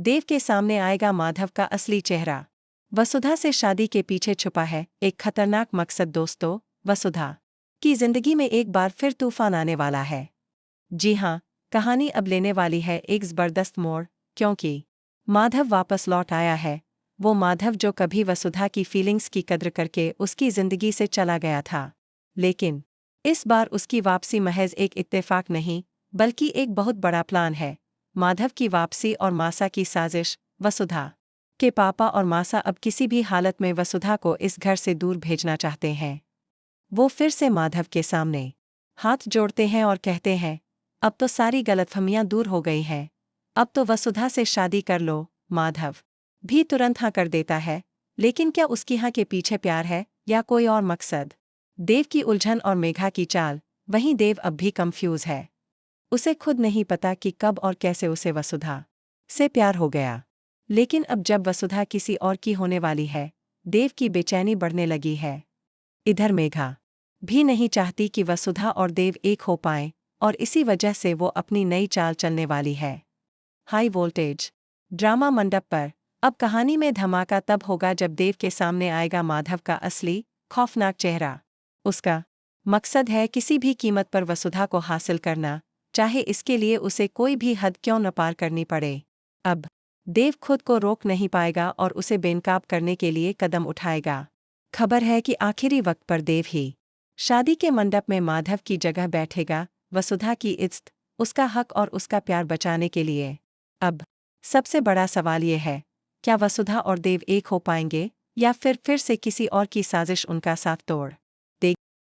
देव के सामने आएगा माधव का असली चेहरा। वसुधा से शादी के पीछे छुपा है एक खतरनाक मकसद। दोस्तों, वसुधा की जिंदगी में एक बार फिर तूफान आने वाला है। जी हाँ, कहानी अब लेने वाली है एक जबरदस्त मोड़, क्योंकि माधव वापस लौट आया है। वो माधव जो कभी वसुधा की फीलिंग्स की कद्र करके उसकी जिंदगी से चला गया था। लेकिन इस बार उसकी वापसी महज एक इत्तेफाक नहीं, बल्कि एक बहुत बड़ा प्लान है। माधव की वापसी और मासा की साजिश। वसुधा के पापा और मासा अब किसी भी हालत में वसुधा को इस घर से दूर भेजना चाहते हैं। वो फिर से माधव के सामने हाथ जोड़ते हैं और कहते हैं, अब तो सारी गलतफहमियां दूर हो गई हैं। अब तो वसुधा से शादी कर लो। माधव भी तुरंत हाँ कर देता है, लेकिन क्या उसकी हाँ के पीछे प्यार है या कोई और मकसद? देव की उलझन और मेघा की चाल। वहीं देव अब भी कंफ्यूज है। उसे खुद नहीं पता कि कब और कैसे उसे वसुधा से प्यार हो गया। लेकिन अब जब वसुधा किसी और की होने वाली है, देव की बेचैनी बढ़ने लगी है। इधर मेघा भी नहीं चाहती कि वसुधा और देव एक हो पाएं, और इसी वजह से वो अपनी नई चाल चलने वाली है। हाई वोल्टेज ड्रामा मंडप पर अब कहानी में धमाका तब होगा जब देव के सामने आएगा माधव का असली खौफनाक चेहरा। उसका मकसद है किसी भी कीमत पर वसुधा को हासिल करना, चाहे इसके लिए उसे कोई भी हद क्यों न पार करनी पड़े। अब देव खुद को रोक नहीं पाएगा और उसे बेनकाब करने के लिए कदम उठाएगा। खबर है कि आखिरी वक्त पर देव ही शादी के मंडप में माधव की जगह बैठेगा, वसुधा की इज्जत, उसका हक और उसका प्यार बचाने के लिए। अब सबसे बड़ा सवाल ये है, क्या वसुधा और देव एक हो पाएंगे या फिर से किसी और की साजिश उनका साथ तोड़